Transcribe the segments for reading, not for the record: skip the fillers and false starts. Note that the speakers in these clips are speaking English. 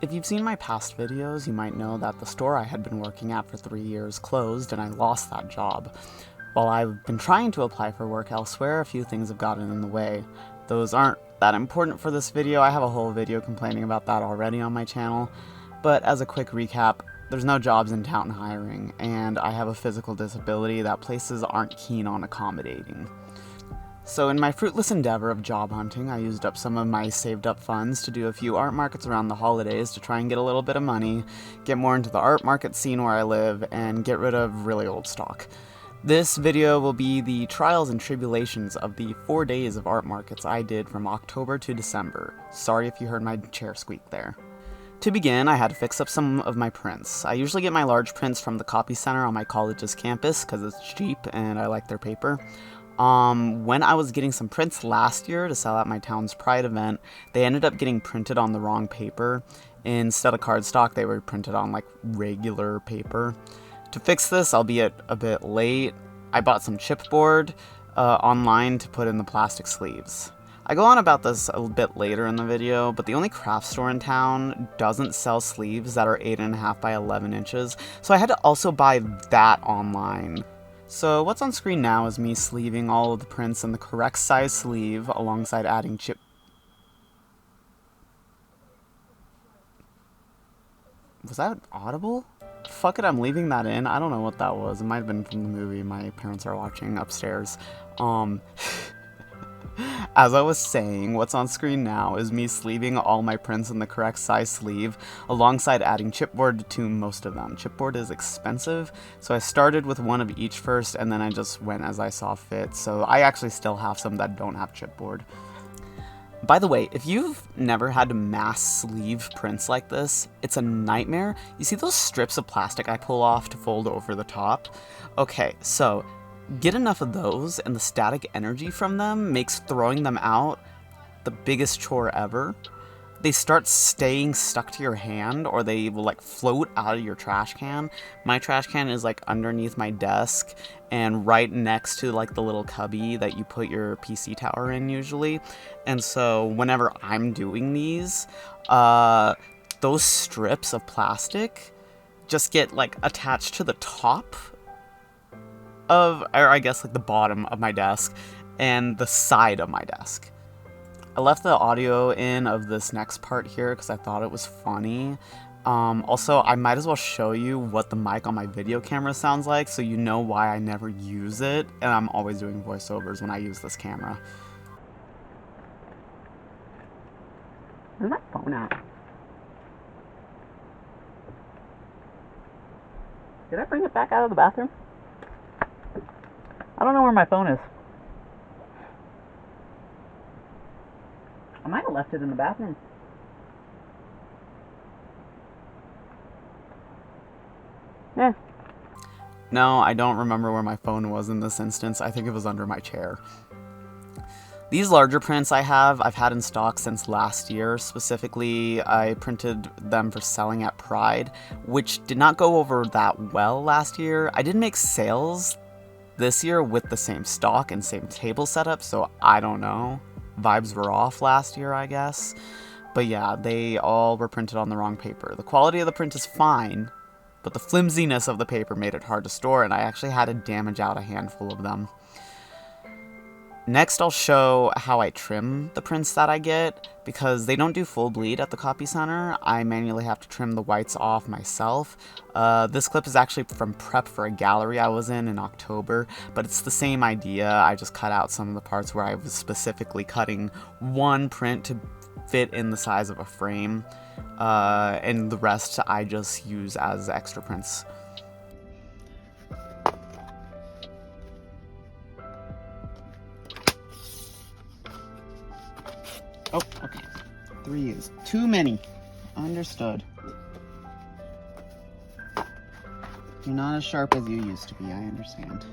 If you've seen my past videos, you might know that the store I had been working at for 3 years closed and I lost that job. While I've been trying to apply for work elsewhere, a few things have gotten in the way. Those aren't that important for this video. I have a whole video complaining about that already on my channel. But as a quick recap, there's no jobs in town hiring, and I have a physical disability that places aren't keen on accommodating. So in my fruitless endeavor of job hunting, I used up some of my saved up funds to do a few art markets around the holidays to try and get a little bit of money, get more into the art market scene where I live, and get rid of really old stock. This video will be the trials and tribulations of the 4 days of art markets I did from October to December. Sorry if you heard my chair squeak there. To begin, I had to fix up some of my prints. I usually get my large prints from the copy center on my college's campus because it's cheap and I like their paper. When I was getting some prints last year to sell at my town's Pride event, they ended up getting printed on the wrong paper. Instead of cardstock, they were printed on like regular paper. To fix this, albeit a bit late, I bought some chipboard online to put in the plastic sleeves. I go on about this a bit later in the video, but the only craft store in town doesn't sell sleeves that are 8.5 by 11 inches, so I had to also buy that online. So what's on screen now is me sleeving all of the prints in the correct size sleeve alongside adding chip... Was that audible? Fuck it, I'm leaving that in. I don't know what that was. It might have been from the movie my parents are watching upstairs. As I was saying, what's on screen now is me sleeving all my prints in the correct size sleeve, alongside adding chipboard to most of them. Chipboard is expensive, so I started with one of each first, and then I just went as I saw fit, so I actually still have some that don't have chipboard. By the way, if you've never had to mass sleeve prints like this, it's a nightmare. You see those strips of plastic I pull off to fold over the top? Okay, so get enough of those, and the static energy from them makes throwing them out the biggest chore ever. They start staying stuck to your hand, or they will like float out of your trash can. My trash can is like underneath my desk and right next to like the little cubby that you put your PC tower in usually. And so whenever I'm doing these, those strips of plastic just get like attached to the top of, or I guess like the bottom of my desk and the side of my desk. I left the audio in of this next part here because I thought it was funny. Also, I might as well show you what the mic on my video camera sounds like so you know why I never use it, and I'm always doing voiceovers when I use this camera. Where's my phone at? Did I bring it back out of the bathroom? I don't know where my phone is. I might have left it in the bathroom. Yeah. No, I don't remember where my phone was in this instance. I think it was under my chair. These larger prints I've had in stock since last year. Specifically, I printed them for selling at Pride, which did not go over that well last year. I did make sales this year with the same stock and same table setup, so I don't know. Vibes were off last year, I guess. But yeah, they all were printed on the wrong paper. The quality of the print is fine, but the flimsiness of the paper made it hard to store, and I actually had to damage out a handful of them. Next, I'll show how I trim the prints that I get, because they don't do full bleed at the copy center. I manually have to trim the whites off myself. This clip is actually from prep for a gallery I was in October, but it's the same idea. I just cut out some of the parts where I was specifically cutting one print to fit in the size of a frame, and the rest I just use as extra prints. Oh, okay. 3 is too many. Understood. You're not as sharp as you used to be, I understand.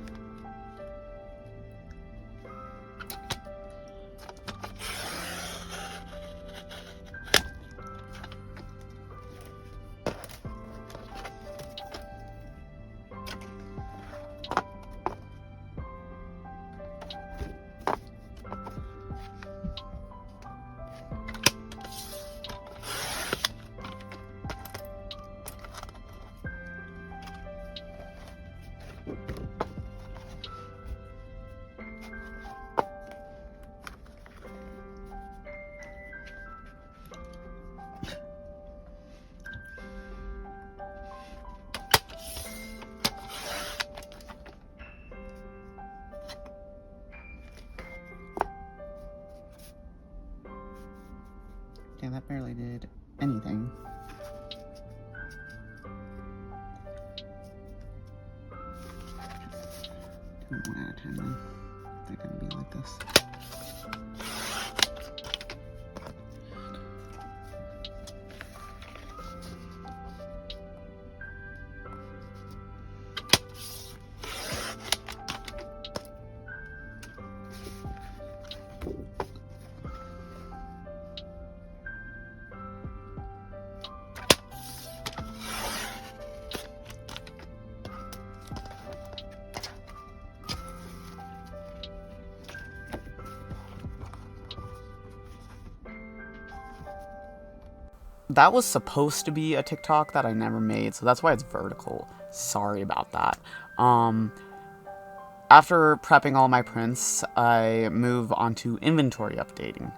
updated anything. One at a time then. They're gonna be like this. That was supposed to be a TikTok that I never made, so that's why it's vertical. Sorry about that. After prepping all my prints, I move on to inventory updating.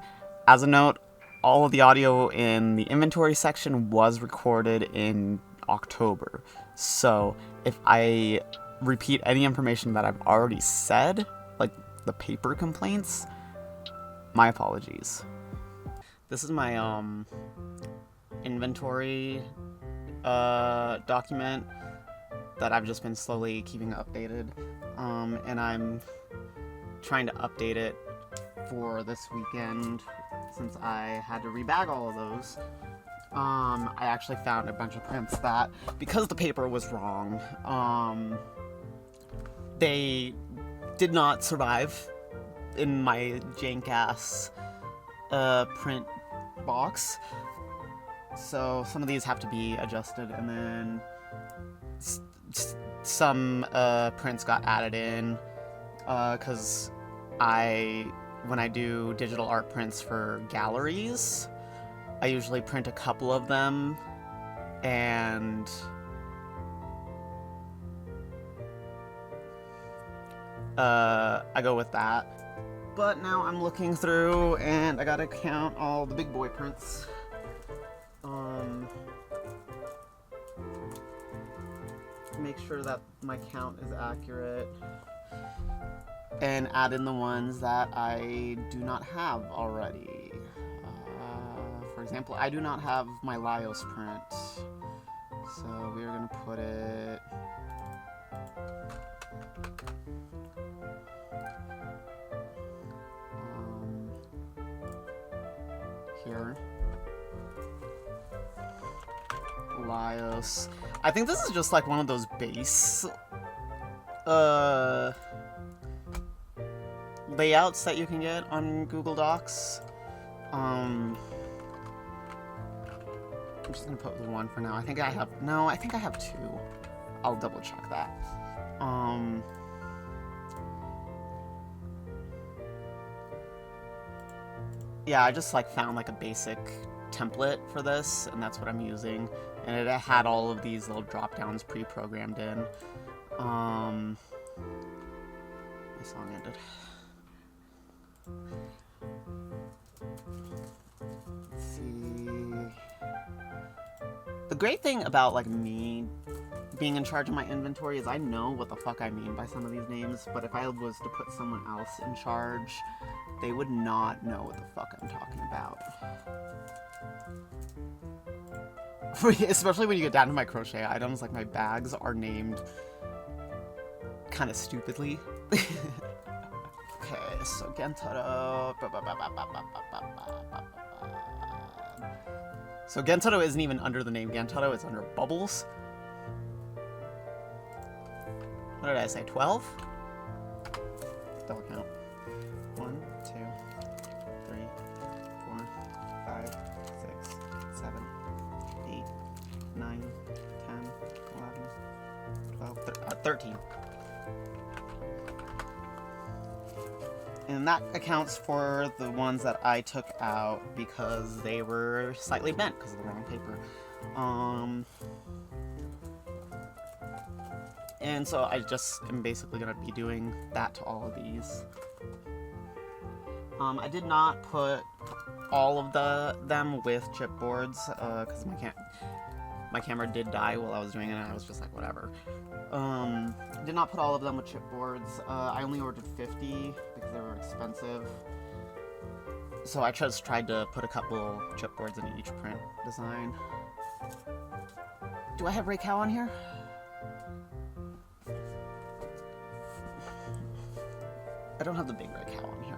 As a note, all of the audio in the inventory section was recorded in October. So if I repeat any information that I've already said, like the paper complaints, my apologies. This is my inventory document that I've just been slowly keeping updated, and I'm trying to update it for this weekend since I had to rebag all of those. I actually found a bunch of prints that, because the paper was wrong, they did not survive in my jank-ass print box. So some of these have to be adjusted, and then some prints got added in because when I do digital art prints for galleries, I usually print a couple of them, and I go with that. But now I'm looking through, and I gotta count all the big boy prints. Make sure that my count is accurate, and add in the ones that I do not have already. For example, I do not have my Laos print, so we're gonna put it here. Laos. I think this is just like one of those base layouts that you can get on Google Docs. I'm just gonna put one for now. I think I have two. I'll double check that. Yeah, I just found a basic template for this, and that's what I'm using. And it had all of these little drop downs pre-programmed in. My song ended. Let's see. The great thing about me being in charge of my inventory is I know what the fuck I mean by some of these names, but if I was to put someone else in charge, they would not know what the fuck I'm talking about. Especially when you get down to my crochet items, my bags are named kind of stupidly. Okay, so Gentaro. So Gentaro isn't even under the name Gentaro, it's under Bubbles. What did I say, 12? Double count. 1, 2, 3, 4, 5, 6, 7, 8, 9, 10, 11, 12, 13. And that accounts for the ones that I took out because they were slightly bent because of the wrong paper. And so I just am basically going to be doing that to all of these. I did not put all of them with chipboards because my camera did die while I was doing it, and I was just like, whatever. Did not put all of them with chipboards. I only ordered 50 because they were expensive. So I just tried to put a couple chipboards in each print design. Do I have Ray Cow on here? I don't have the big Ray Cow on here.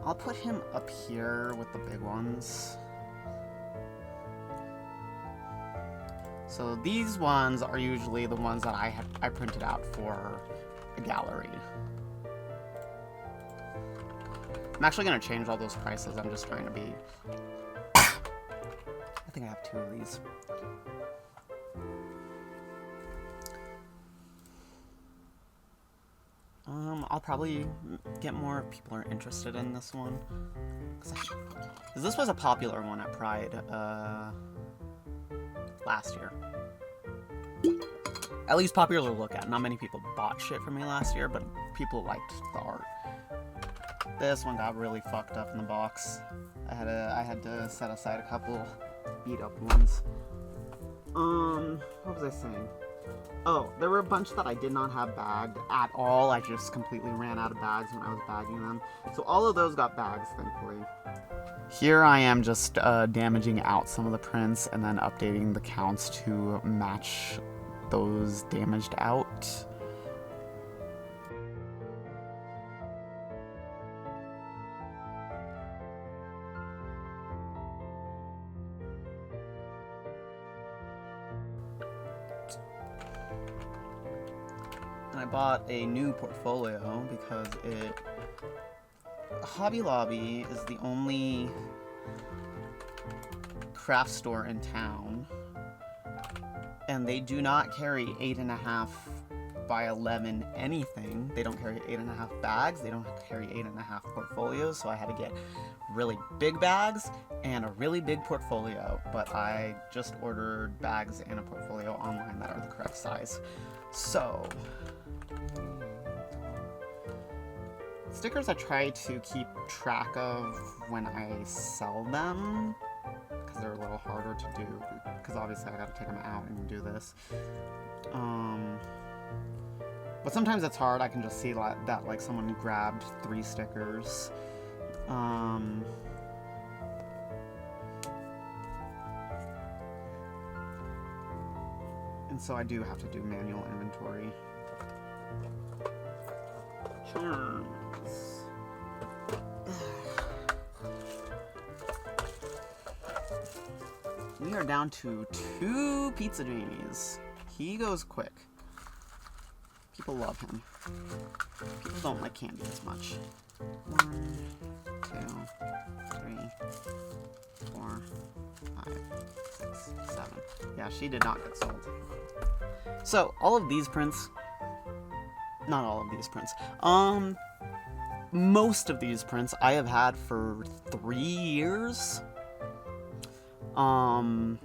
I'll put him up here with the big ones. So these ones are usually the ones that I printed out for a gallery. I'm actually going to change all those prices. I'm just trying to be... I think I have 2 of these. I'll probably get more if people are interested in this one. Because this was a popular one at Pride last year. At least popular to look at. Not many people bought shit from me last year, but people liked the art. This one got really fucked up in the box. I had to set aside a couple beat up ones. What was I saying? Oh, there were a bunch that I did not have bagged at all. I just completely ran out of bags when I was bagging them. So all of those got bags, thankfully. Here I am just damaging out some of the prints and then updating the counts to match those damaged out. And I bought a new portfolio because Hobby Lobby is the only craft store in town, and they do not carry 8.5 by 11 anything. They don't carry 8.5 bags. They don't carry 8.5 portfolios, so I had to get really big bags and a really big portfolio, but I just ordered bags and a portfolio online that are the correct size. So stickers I try to keep track of when I sell them, because they're a little harder to do, because obviously I gotta take them out and do this. But sometimes it's hard. I can just see that like someone grabbed 3 stickers. And so I do have to do manual inventory. Charms. We are down to 2 Pizza Jamies. He goes quick. People love him. People don't like candy as much. 1, 2, 3, 4, 5, 6, 7. Yeah, she did not get sold. So, all of these prints... Not all of these prints. Most of these prints I have had for 3 years. And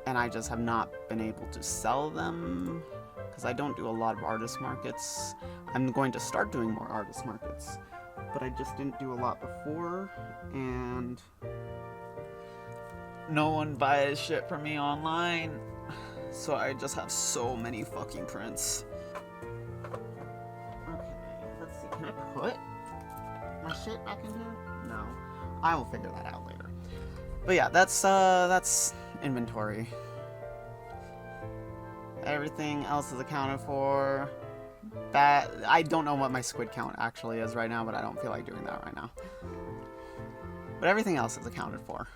I just have not been able to sell them because I don't do a lot of artist markets. I'm going to start doing more artist markets, but I just didn't do a lot before, and no one buys shit from me online, so I just have so many fucking prints. Okay, let's see, can I put my shit back in here? No, I will figure that out later. But yeah, that's inventory. Everything else is accounted for. That I don't know what my squid count actually is right now, but I don't feel like doing that right now. But everything else is accounted for.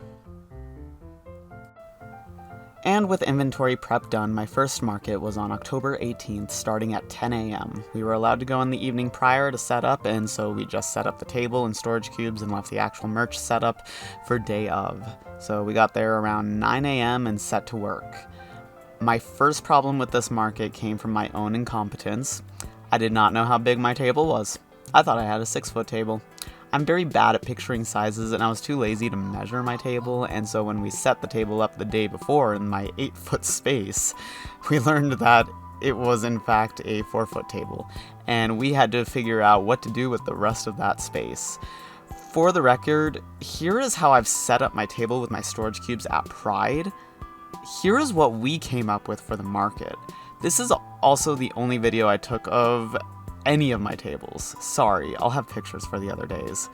And with inventory prep done, my first market was on October 18th, starting at 10 a.m. We were allowed to go in the evening prior to set up, and so we just set up the table and storage cubes and left the actual merch set up for day of. So we got there around 9 a.m. and set to work. My first problem with this market came from my own incompetence. I did not know how big my table was. I thought I had a 6-foot table. I'm very bad at picturing sizes, and I was too lazy to measure my table, and so when we set the table up the day before in my 8-foot space, we learned that it was in fact a 4-foot table, and we had to figure out what to do with the rest of that space. For the record, here is how I've set up my table with my storage cubes at Pride. Here is what we came up with for the market. This is also the only video I took of any of my tables. Sorry, I'll have pictures for the other days.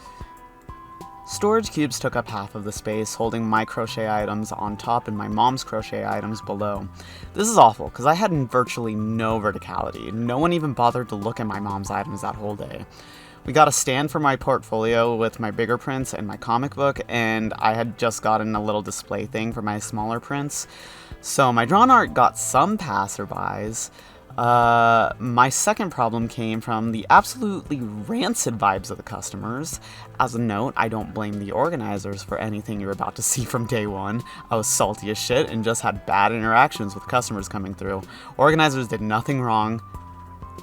Storage cubes took up half of the space, holding my crochet items on top and my mom's crochet items below. This is awful, because I had virtually no verticality. No one even bothered to look at my mom's items that whole day. We got a stand for my portfolio with my bigger prints and my comic book, and I had just gotten a little display thing for my smaller prints. So my drawn art got some passerbys. My second problem came from the absolutely rancid vibes of the customers. As a note, I don't blame the organizers for anything you're about to see from day one. I was salty as shit and just had bad interactions with customers coming through. Organizers did nothing wrong.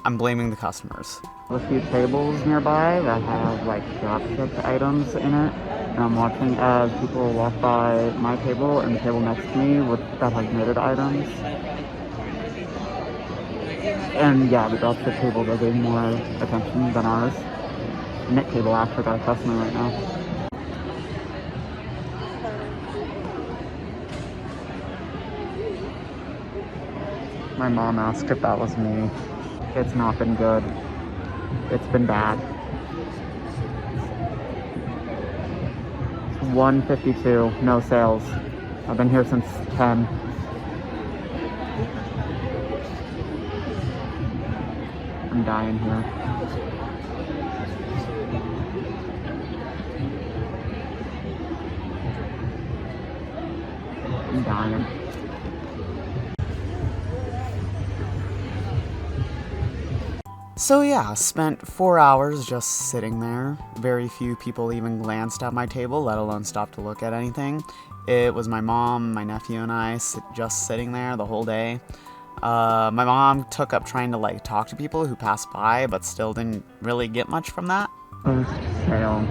I'm blaming the customers. A few tables nearby that have like dropshipped items in it. And I'm watching as people walk by my table and the table next to me that has knitted items. And yeah, the dropship tables are getting more attention than ours. Knit table actually got a customer right now. My mom asked if that was me. It's not been good. It's been bad. It's 1:52, no sales. I've been here since 10. I'm dying here. I'm dying. So yeah, spent 4 hours just sitting there. Very few people even glanced at my table, let alone stopped to look at anything. It was my mom, my nephew, and I just sitting there the whole day. My mom took up trying to like talk to people who passed by, but still didn't really get much from that. First sale.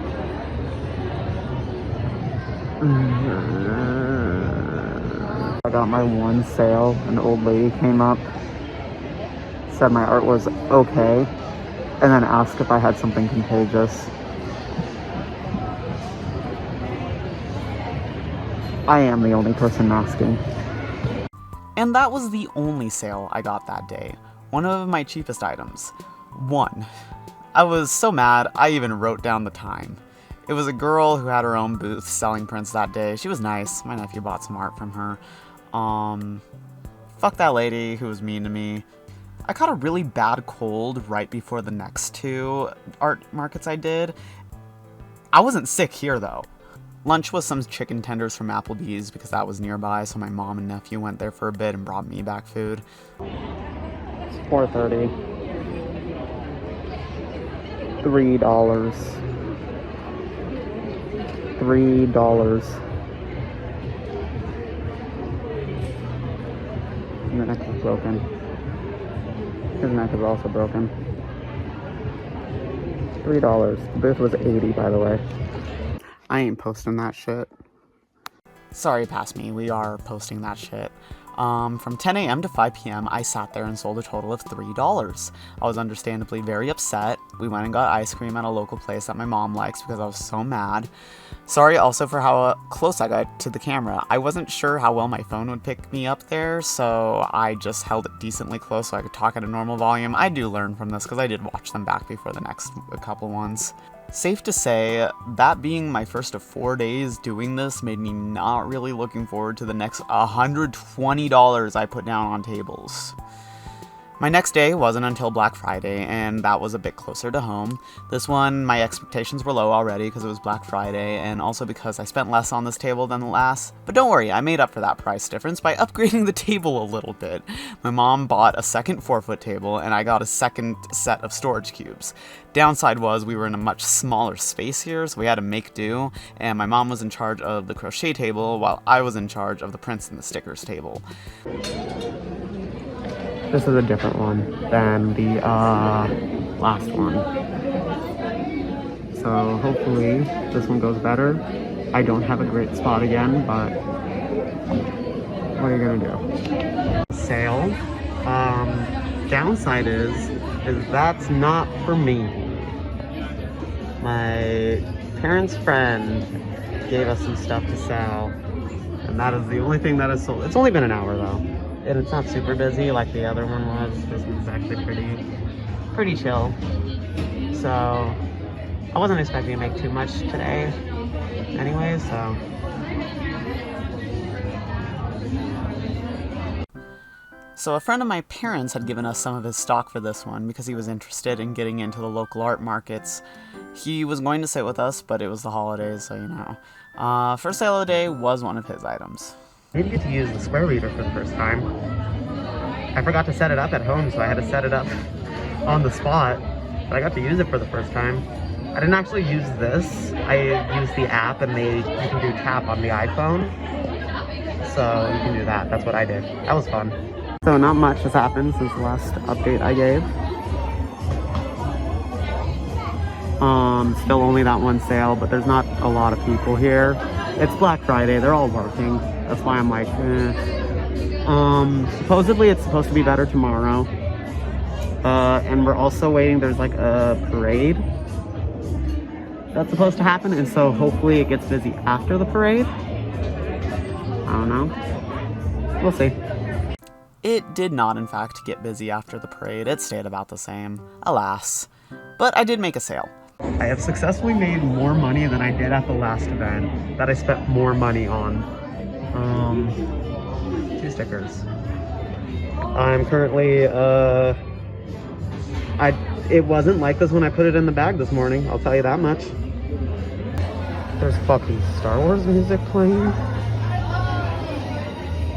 I got my one sale. An old lady came up, said my art was okay, and then asked if I had something contagious. I am the only person asking. And that was the only sale I got that day. One of my cheapest items. One. I was so mad, I even wrote down the time. It was a girl who had her own booth selling prints that day. She was nice. My nephew bought some art from her. Fuck that lady who was mean to me. I caught a really bad cold right before the next two art markets I did. I wasn't sick here though. Lunch was some chicken tenders from Applebee's because that was nearby, so my mom and nephew went there for a bit and brought me back food. It's 4:30. $3. $3. And the neck is broken. His neck is also broken. $3. The booth was $80, by the way. I ain't posting that shit. Sorry, past me. We are posting that shit. From 10 a.m. to 5 p.m., I sat there and sold a total of $3. I was understandably very upset. We went and got ice cream at a local place that my mom likes because I was so mad. Sorry also for how close I got to the camera. I wasn't sure how well my phone would pick me up there, so I just held it decently close so I could talk at a normal volume. I do learn from this because I did watch them back before the next couple ones. Safe to say, that being my first of 4 days doing this made me not really looking forward to the next $120 I put down on tables. My next day wasn't until Black Friday, and that was a bit closer to home. This one, my expectations were low already because it was Black Friday, and also because I spent less on this table than the last. But don't worry, I made up for that price difference by upgrading the table a little bit. My mom bought a second 4-foot table, and I got a second set of storage cubes. Downside was we were in a much smaller space here, so we had to make do, and my mom was in charge of the crochet table while I was in charge of the prints and the stickers table. This is a different one than the last one. So hopefully this one goes better. I don't have a great spot again, but what are you gonna do? Sale. Downside is that's not for me. My parents' friend gave us some stuff to sell, and that is the only thing that is sold. It's only been an hour though. And it's not super busy like the other one was. This one's actually pretty chill. So I wasn't expecting to make too much today, anyway, so. So a friend of my parents had given us some of his stock for this one because he was interested in getting into the local art markets. He was going to sit with us, but it was the holidays, so you know. First sale of the day was one of his items. I didn't get to use the square reader for the first time. I forgot to set it up at home, so I had to set it up on the spot. But I got to use it for the first time. I didn't actually use this. I used the app, and you can do tap on the iPhone. So you can do that. That's what I did. That was fun. So not much has happened since the last update I gave. Still only that one sale, but there's not a lot of people here. It's Black Friday, they're all working. That's why I'm like, supposedly it's supposed to be better tomorrow. And we're also waiting, there's like a parade that's supposed to happen, and so hopefully it gets busy after the parade. I don't know. We'll see. It did not, in fact, get busy after the parade. It stayed about the same, alas. But I did make a sale. I have successfully made more money than I did at the last event that I spent more money on. 2 stickers. I'm currently, it wasn't like this when I put it in the bag this morning, I'll tell you that much. There's fucking Star Wars music playing.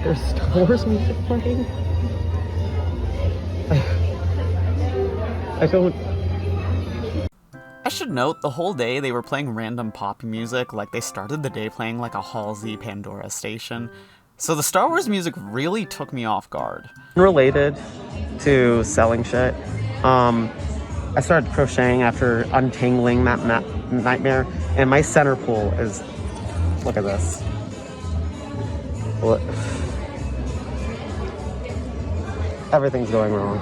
There's Star Wars music playing. I should note, the whole day they were playing random pop music, like they started the day playing like a Halsey Pandora station. So the Star Wars music really took me off guard. Related to selling shit, I started crocheting after untangling that nightmare, and my center pull is, look at this. What? Everything's going wrong.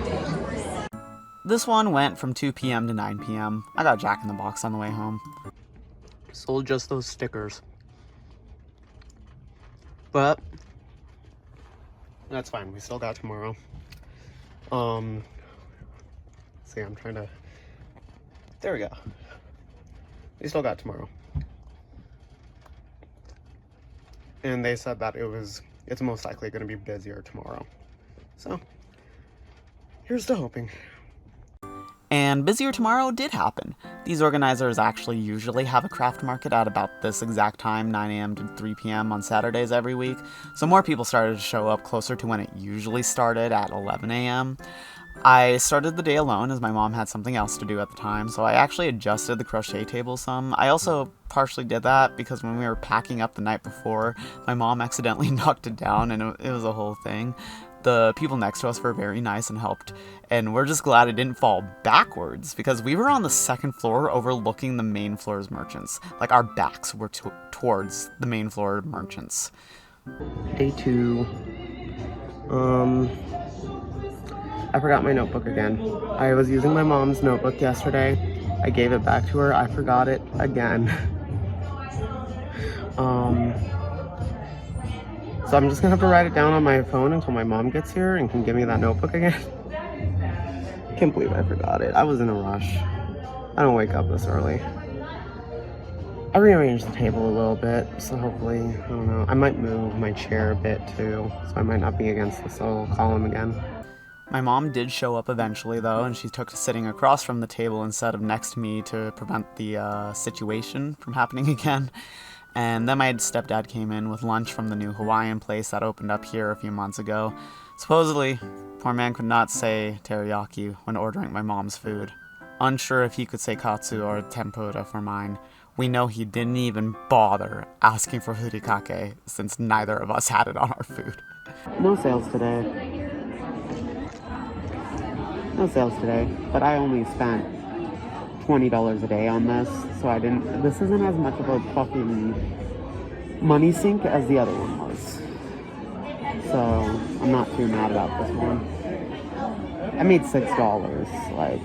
This one went from 2 p.m. to 9 p.m. I got Jack in the Box on the way home. Sold just those stickers. But that's fine, we still got tomorrow. See, I'm trying to, there we go. We still got tomorrow. And they said that it's most likely gonna be busier tomorrow. So, here's to hoping. And busier tomorrow did happen. These organizers actually usually have a craft market at about this exact time, 9 a.m. to 3 p.m. on Saturdays every week, so more people started to show up closer to when it usually started at 11 a.m. I started the day alone as my mom had something else to do at the time, so I actually adjusted the crochet table some. I also partially did that because when we were packing up the night before, my mom accidentally knocked it down and it was a whole thing. The people next to us were very nice and helped, and we're just glad it didn't fall backwards because we were on the 2nd floor overlooking the main floor's merchants. Like, our backs were towards the main floor merchants. Day 2. I forgot my notebook again. I was using my mom's notebook yesterday. I gave it back to her. I forgot it again. So I'm just gonna have to write it down on my phone until my mom gets here and can give me that notebook again. Can't believe I forgot it. I was in a rush. I don't wake up this early. I rearranged the table a little bit, so hopefully, I don't know. I might move my chair a bit too, so I might not be against the sole column again. My mom did show up eventually though, and she took to sitting across from the table instead of next to me to prevent the situation from happening again. And then my stepdad came in with lunch from the new Hawaiian place that opened up here a few months ago. Supposedly, poor man could not say teriyaki when ordering my mom's food. Unsure if he could say katsu or tempura for mine. We know he didn't even bother asking for furikake since neither of us had it on our food. No sales today. No sales today, but I only spent $20 a day on this, so this isn't as much of a fucking money sink as the other one was. So, I'm not too mad about this one. I made $6,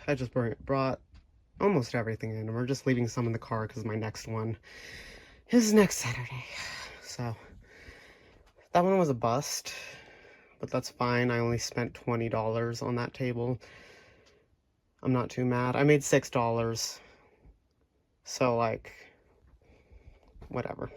I just brought almost everything in, and we're just leaving some in the car because my next one is next Saturday. So, that one was a bust. But that's fine. I only spent $20 on that table. I'm not too mad. I made $6. So, like, whatever.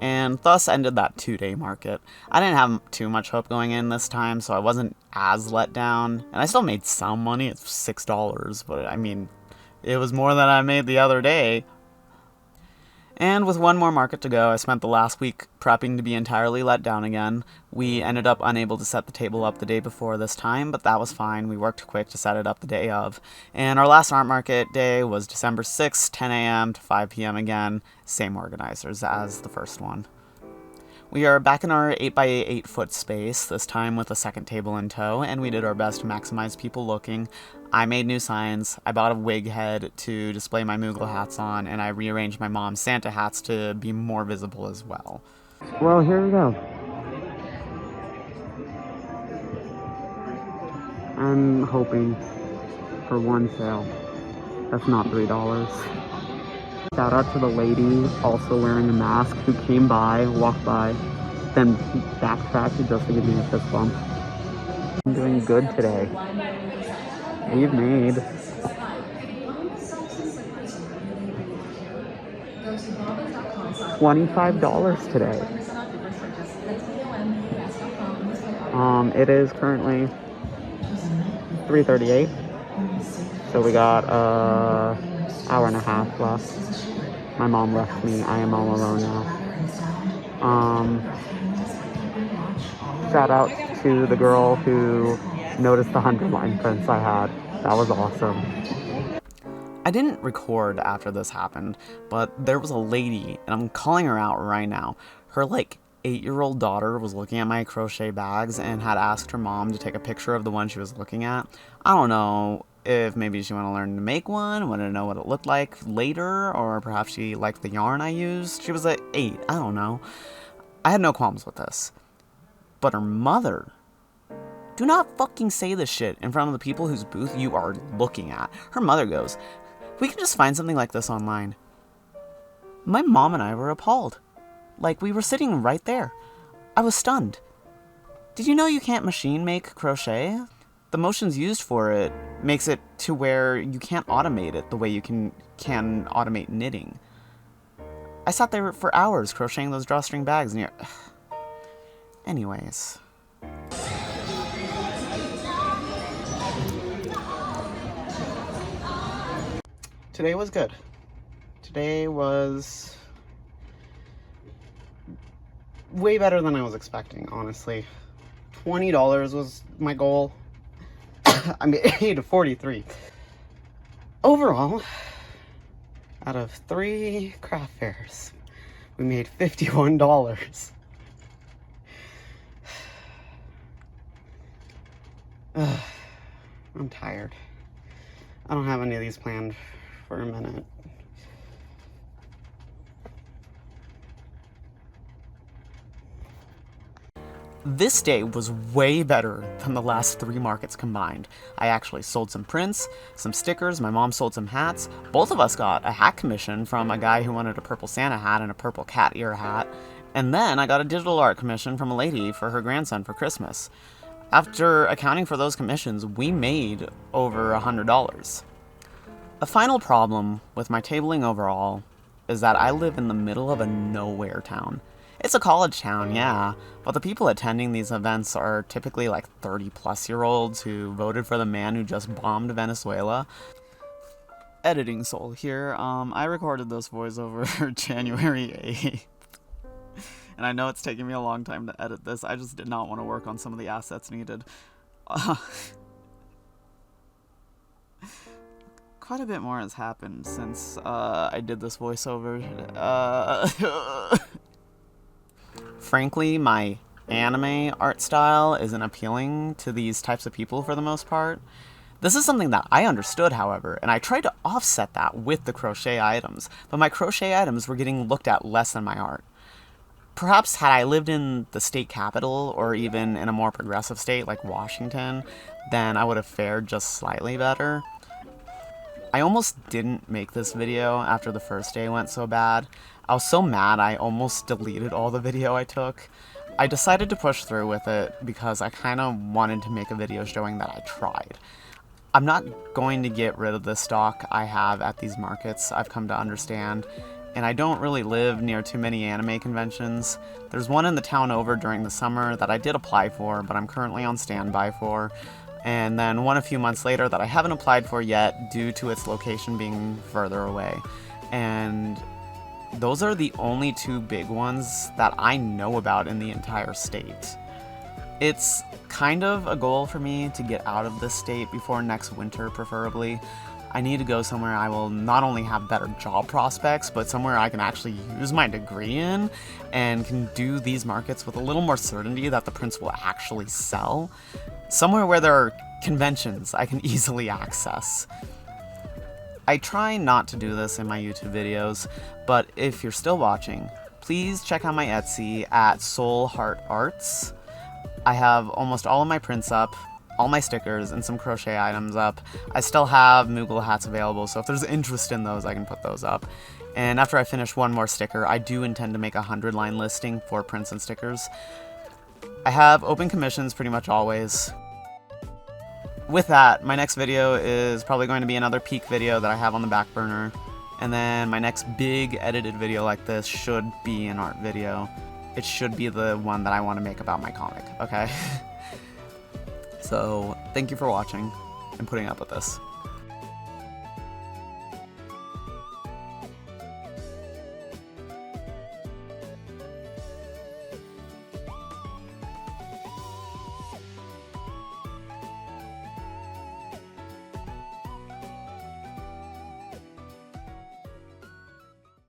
And thus ended that 2-day market. I didn't have too much hope going in this time, so I wasn't as let down. And I still made some money. It's $6, but I mean, it was more than I made the other day. And with one more market to go, I spent the last week prepping to be entirely let down again. We ended up unable to set the table up the day before this time, but that was fine. We worked quick to set it up the day of. And our last art market day was December 6th, 10 a.m. to 5 p.m. again. Same organizers as the first one. We are back in our 8x8 foot space, this time with a second table in tow, and we did our best to maximize people looking. I made new signs, I bought a wig head to display my Moogle hats on, and I rearranged my mom's Santa hats to be more visible as well. Well, here we go. I'm hoping for one sale. That's not $3. Shout out to the lady also wearing a mask who came by, walked by, then backtracked just to give me a fist bump. I'm doing good today. We've made $25 today. It is currently 3:38, so we got hour and a half left. My mom left me. I am all alone now. Shout out to the girl who noticed the 100-line prints I had. That was awesome. I didn't record after this happened, but there was a lady, and I'm calling her out right now. Her, 8-year-old daughter was looking at my crochet bags and had asked her mom to take a picture of the one she was looking at. I don't know if maybe she wanted to learn to make one, wanted to know what it looked like later, or perhaps she liked the yarn I used. She was 8, I don't know. I had no qualms with this. But her mother, do not fucking say this shit in front of the people whose booth you are looking at. Her mother goes, we can just find something like this online. My mom and I were appalled. We were sitting right there. I was stunned. Did you know you can't machine make crochet? The motions used for it makes it to where you can't automate it the way you can automate knitting. I sat there for hours crocheting those drawstring bags and anyways. Today was good. Today was way better than I was expecting, honestly. $20 was my goal. I made 43. Overall, out of 3 craft fairs, we made $51. I'm tired. I don't have any of these planned for a minute. This day was way better than the last 3 markets combined. I actually sold some prints, some stickers, my mom sold some hats. Both of us got a hat commission from a guy who wanted a purple Santa hat and a purple cat ear hat. And then I got a digital art commission from a lady for her grandson for Christmas. After accounting for those commissions, we made over $100. A final problem with my tabling overall is that I live in the middle of a nowhere town. It's a college town, yeah, but the people attending these events are typically 30-plus-year-olds who voted for the man who just bombed Venezuela. Editing soul here. I recorded this voiceover January 8th. And I know it's taking me a long time to edit this. I just did not want to work on some of the assets needed. Quite a bit more has happened since I did this voiceover. Frankly, my anime art style isn't appealing to these types of people for the most part. This is something that I understood, however, and I tried to offset that with the crochet items, but my crochet items were getting looked at less than my art. Perhaps had I lived in the state capital, or even in a more progressive state like Washington, then I would have fared just slightly better. I almost didn't make this video after the first day went so bad. I was so mad I almost deleted all the video I took. I decided to push through with it because I kind of wanted to make a video showing that I tried. I'm not going to get rid of the stock I have at these markets, I've come to understand, and I don't really live near too many anime conventions. There's one in the town over during the summer that I did apply for, but I'm currently on standby for, and then one a few months later that I haven't applied for yet due to its location being further away. And those are the only two big ones that I know about in the entire state. It's kind of a goal for me to get out of this state before next winter, preferably. I need to go somewhere I will not only have better job prospects, but somewhere I can actually use my degree in and can do these markets with a little more certainty that the prints will actually sell. Somewhere where there are conventions I can easily access. I try not to do this in my YouTube videos, but if you're still watching, please check out my Etsy at Soul Heart Arts. I have almost all of my prints up, all my stickers, and some crochet items up. I still have Moogle hats available, so if there's interest in those, I can put those up. And after I finish one more sticker, I do intend to make a 100-line listing for prints and stickers. I have open commissions pretty much always. With that, my next video is probably going to be another peek video that I have on the back burner. And then my next big edited video like this should be an art video. It should be the one that I want to make about my comic, okay? So, thank you for watching and putting up with this.